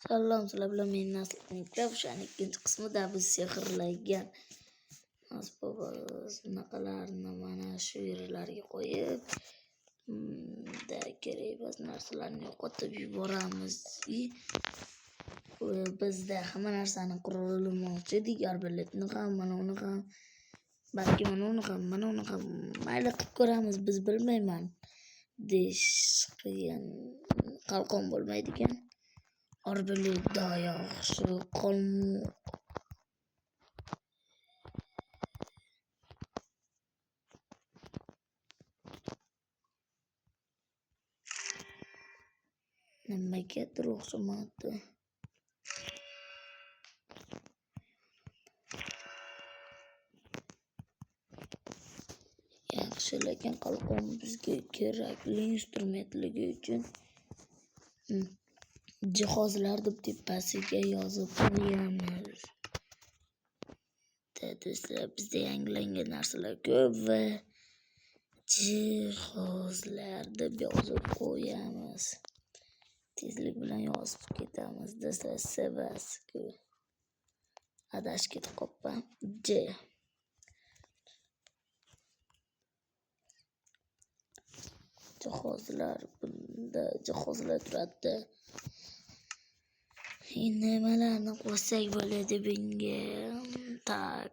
Salom, sizlar bilan men Nasliddin o'shaning ikkinchi qismida biz sehrlagan asboblarni mana shu yerlarga qo'yib kerak emas narsalarni yo'qotib yuboramiz. Bizda hamma narsani qurilmoqchi edik, arbaletni ham, mana uni ham, balki mana uni ham mayli qilib ko'ramiz, biz bilmayman deyish qiyin. Qalqon bo'lmaydigan arbalet yaxshi nimagadir o'xshamadi. Yaxshi, lekin qalqon bizga kerakli instrumentligi uchun jihozlarni tepasiga yozib qo'yamiz. Do'stlar, bizda yangilangan narsalar ko'p va jihozlar deb yozib qo'yamiz. Tezlik bilan yozib ketamiz. Do'stlar, sevasiz-ku. Adashib ketib qolibman. Jihozlar, bunda jihozlar turadi. Nimalarni qo'ysak bo'ladi bunga? Tak.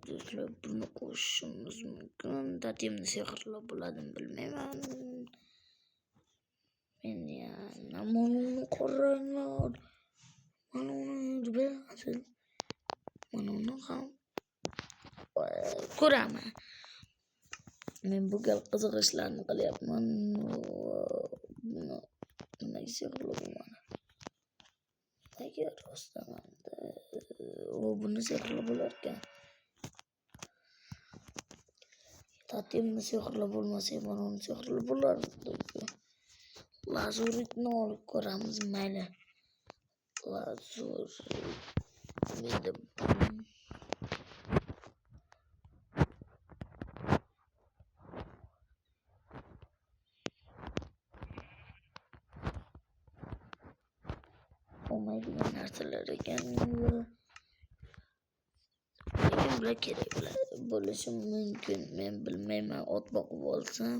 Do'stlar, buni qo'shishimiz mumkin. Tatimni sehrlab bo'ladimi bilmayman. Men yana mana qaranglar. Mana uni ham ko'raman. Men bu gal qiziq ishlarni qilyapman. Nimaga sehrlayman? Agar rostlamanda buni sehrlab bo'lar ekan. Tatimni sehrlab bo'lmasa, mana uni sehrlab bo'lardi. Lazuritni olib ko'ramiz, mayli. Lazurit. Olmaydigan narsalar ekan. Lekin bular kerak bo'lishi mumkin. Men bilmayman, ot boqib olsam.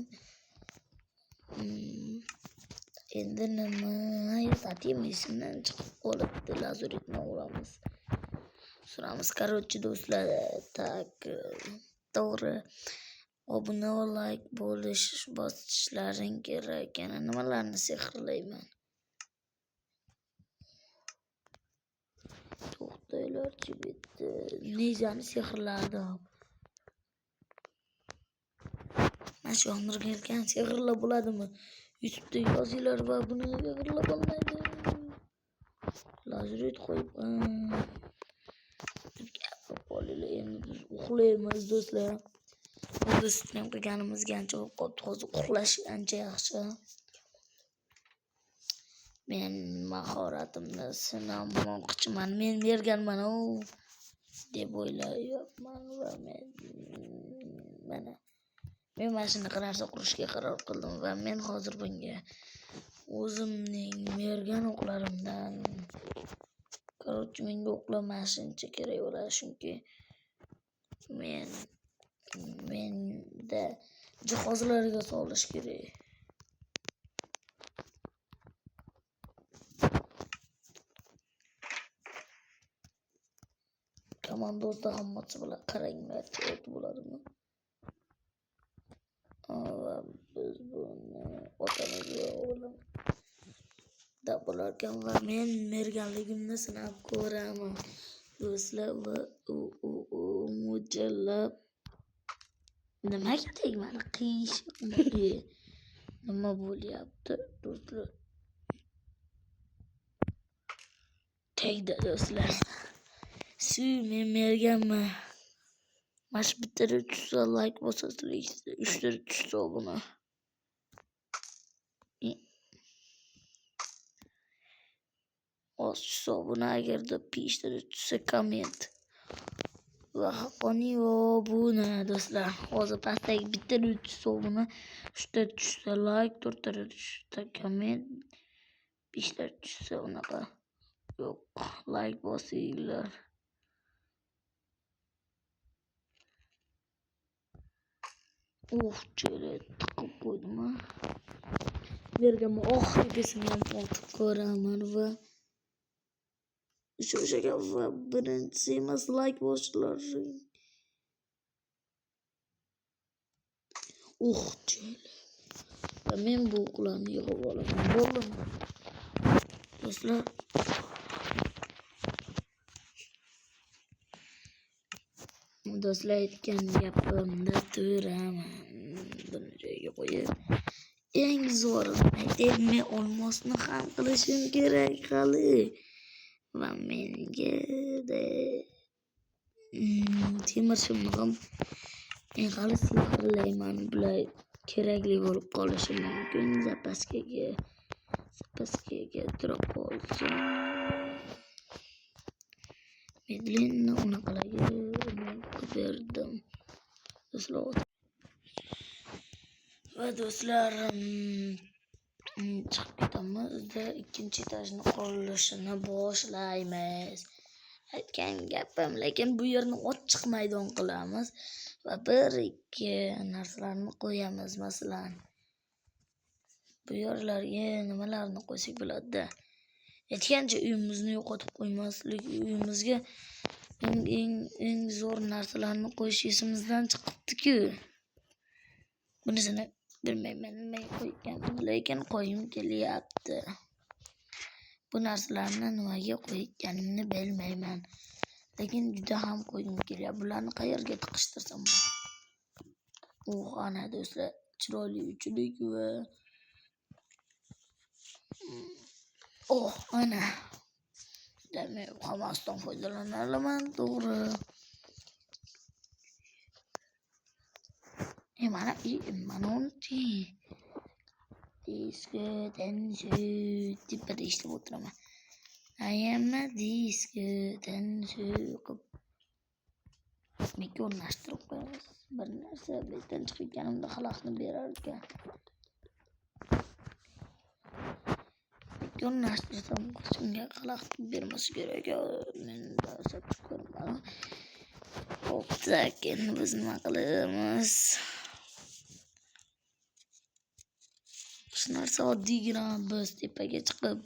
Endi nima? Tatim esimdan chiqib qolibdi. Lazuritni olamiz. Suramiz. Короче, do'stlar, tak. To'g'ri. Obuna va like bosishlaring kerak. Yana nimalarni sehrlayman? To'xtanglarchi bitta. Nejani sehrladim. Mana shu omurga kelgan sehrlab bo'ladimi? YouTube'da yozinglar va buni sehrlab bo'lmaydi. Lazurit qo'yib endi biz uxlaymiz do'stlar. Biz stream qilganimizga ancha bo'lib qolibdi. Hozir uxlash ancha yaxshi. Men mahoratimni sinamoqchiman. Men berganman deb o'ylayapman va men mana shunaqa narsa qurishga qaror qildim va men hozir bunga o'zimning mergan o'qlarimdan menga o'qlamashuncha kerak bo'ladi, chunki menda jihozlarga solish kerak. Komandozda hammasi bilan qaranglar, o't bo'ladimi? Biz buni otamiz va o'g'lim deb bo'larkan va men merganligimni sinab ko'raman. Do'stlar, va mo'ljallab nimaga tegmani qiyshiqmi? Nima bo'lyapti do'stlar? Tegdi do'stlar. Men merganman. Mana shu bitta tushsa like bosasizlar, 3 ta tushsa buni. Tushsa buni, agarda 5 ta tushsa komment. Va haqqoniy buni do'stlar. Hozir pastdagi bitta tushsa buni, 3 ta tushsa like, 4 ta tushsa komment, ishlar tushsa unaqa yo'q, like bosinglar. Chöre tiqib qo'ydim. Bu yerga men oxirgisini ham ortib ko'raman va o'shaga va birinchisi emas like bosinglar. Chöre. Va men bu o'qlarni yig'ib olaman. Bo'ldim. Do'stlar, aytgan gapimda turaman. Buni joyiga qo'yib, eng zo'rini aytib, men olmosni ham qilishim kerak hali. Va menga de temir shimni ham men hali sehrlayman. Bular kerakli bo'lib qolishi mumkin. Zapaskaga turib qolsin. Medlinni unaqalarga berdim. Va do'stlar, chiqib ketamiz. Ikkinchi etajni qurilishini boshlaymiz. Aytgan gapim, lekin bu yerni ochiq maydon qilamiz va bir ikki narsalarni qo'yamiz. Masalan, bu yerlarga nimalarni qo'ysak bo'ladi? Aytgancha uyimizni yo'qotib qo'ymaslik, uyimizga eng zo'r narsalarni qo'yish esimizdan chiqibdi-ku. Bunisini bilmayman, nima qo'yganman, lekin qo'yim kelyapti. Bu narsalarni nimaga qo'yganimni bilmayman, lekin juda ham qo'yim kelyapti. Bularni qayerga tiqishtirsam? Ana do'stlar, chiroyli uchilik va ana. Men hammasidan foydalanaman, to'g'ri. Mana unchi. Diskdan shu tepada ishlab o'tiraman. Ayamma diskdan shu qilib o'rnashtirib qo'yamiz. Bir narsa betdan chiqganimda xalaqni berar ekan. O'rnashtirsam shunga xalaqni bermasi kerak. Men darsab ko'raman. Endi biz nima qilamiz? Shu narsa oddiygina biz tepaga chiqib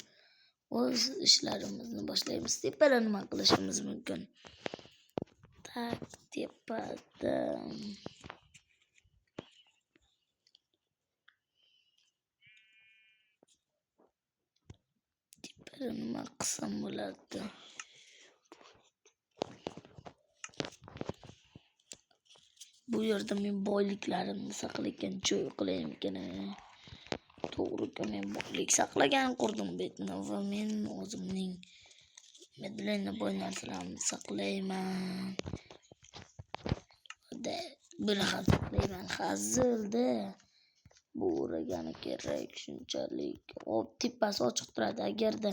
o'z ishlarimizni boshlaymiz. Tepada nima qilishimiz mumkin? Tepada nima qilsam bo'ladi? Bu yerda men boyliklarimni saqlagan joy qilaymikan. To'g'ri, men boylik saqlagan qurdim betni va men o'zimning medlenni boy narsalarimni saqlayman. Buni ham saqlayman. Hazilda bu o'ragani kerak shunchalik. Tepasi ochiq turadi. Agarda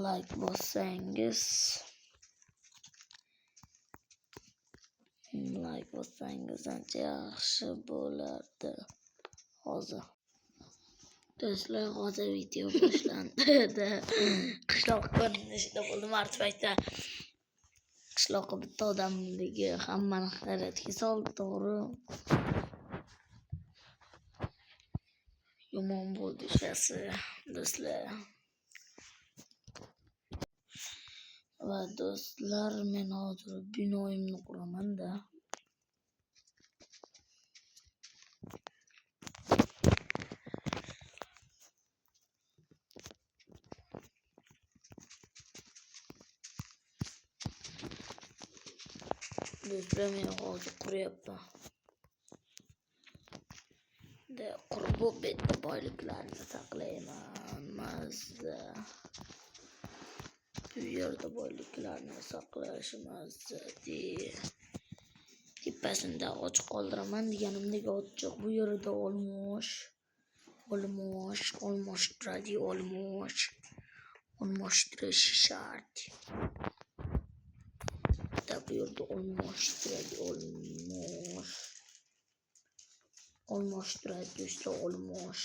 like bossangiz ancha yaxshi bo'lardi. Hozir do'stlar, video boshlandi. Qishloq ko'rinishida bo'ldim. Artfakda qishloqqa bitta odamligi hammani hayratga soldi, to'g'ri. Yomon bo'ldi ishasi, do'stlar. Va do'stlar, men hozir binoyimni quraman-da. Do'stlar, men hozir quryapman. Qurib bitta boyliklarni saqlayman. Mazza. Bu yerda boyliklarni saqlashimiz tepasida ochiq qoldiraman deganimdek ochiq. Bu yerda olmosh turadi, olmoshtirish shart. Bu yerda olmosh turadi, Olmoshtiradi do'stlar, olmosh.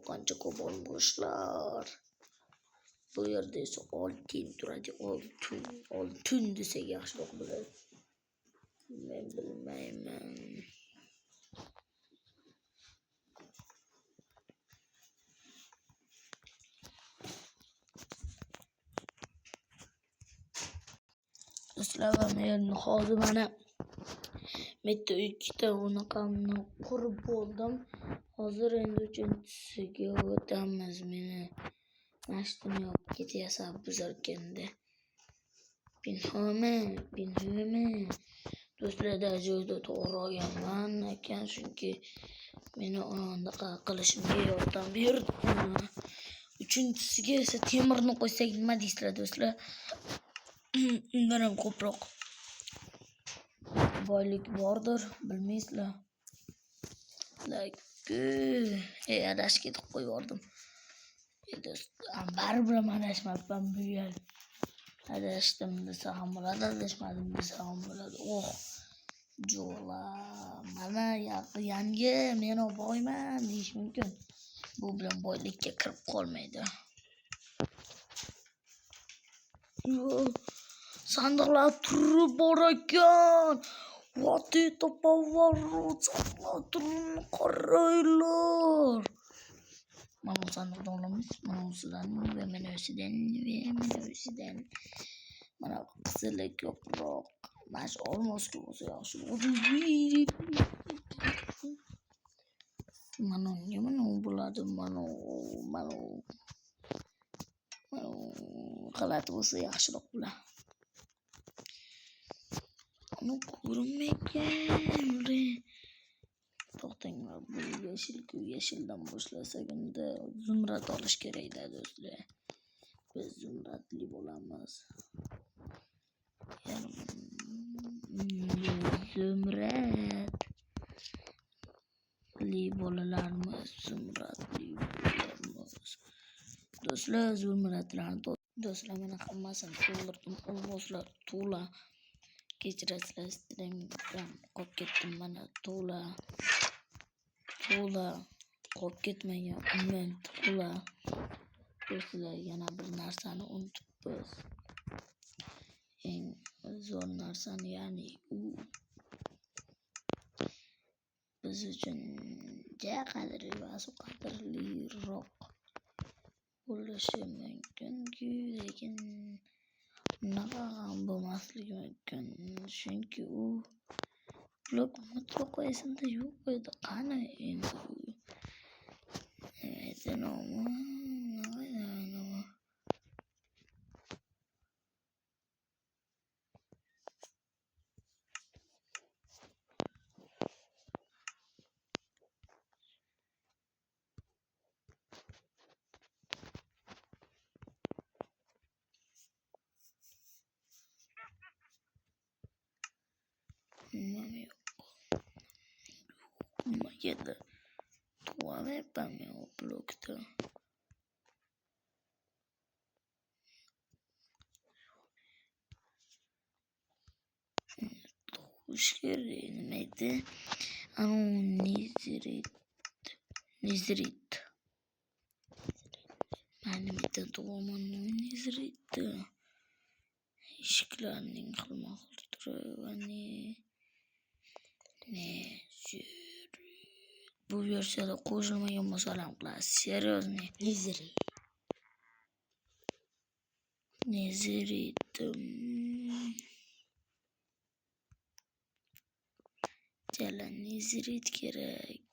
Qancha ko'p olmoshlar. Bu yerda esa oltin turadi, oltin desak yaxshiroq bo'ladi. Men bilmayman. Do'stlar, men hozir mana bitta ikkita unaqamni qurib bo'ldim. Hozir endi uchinchisiga o'tamiz. Meni mashina olib ketyapsan buzarganda. Pinhami. Do'stlarda joyda to'g'ri olganman ekan, chunki meni unaqa qilishimga yordam berdi. Uchinchisiga esa temirni qo'ysak nima deysizlar do'stlar? Undan ham ko'proq boylik bordir, bilmaysizlar. Adashib ketib qo'yardim. Baribir adashmabman bu gal. Adashdim desa ham bo'ladi, adashmadim desa ham bo'ladi. Jo'la. Mana yangi men boyman deyish mumkin. Bu bilan boylikka kirib qolmaydi. Sandiqlar turib bor ekan. What это поворот? Sandiqlar turini qaranglar. Mana sandiqni olamiz. Mana usidan va mana usidan. Mana qizil ko'proq. Mana olmosga bo'lsa yaxshi bo'ladi. Mana bo'ladi. Mana g'alati bo'lsa yaxshiroq bo'ladi. Onu ko'rmagan. To'xtanglar, bu yashildan boshlasak unda zumrad olish kerak-da do'stlar. Biz zumradli bo'lamiz. Zumradli bolalarimiz, zumradli bolalarimiz. Do'stlar, zumradlarni do'stlar, mana hammasini to'ldirdim. Olmoslar to'la. Kechirasizlar, istagan qolib ketdim. Mana to'la qolib ketmagan, umuman to'la. Do'stlar, yana bir narsani unutibmiz. Eng zo'r narsani, ya'ni u biz uchun qadrliroq bo'lishi mumkin-ku, lekin unaqa ham bo'lmasligi mumkin. Chunki u blok mutlaqo esimda yo'q edi. Qani endi Nimaga tuvalayapman men u blokda. Xush kerak, nima edi? Nezrit. Mana bitta tuvaman nezrit. Eshiklarning xilma-xil va bu versiyada qo'shilmagan masalan qilasiz. Серьезный nezrit. Jala nezrit kerak.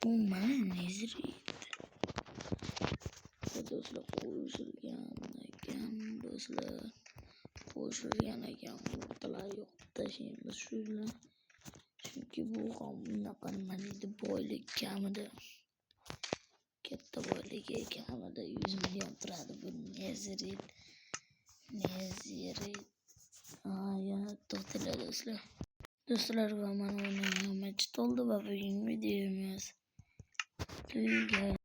Bu mana nezrit. Do'stlar, qo'shilgan ekan. O'rtalar yo'q, tashlaymiz shular. Chunki bu ham unaqa nima deydi, boylik kamida. Katta boylik kamida 100 million turadi bu nezrit. Yana to'xtalar do'stlar. Do'stlar, va mana uning hammasi to'ldi va bugungi videomiz tugagan.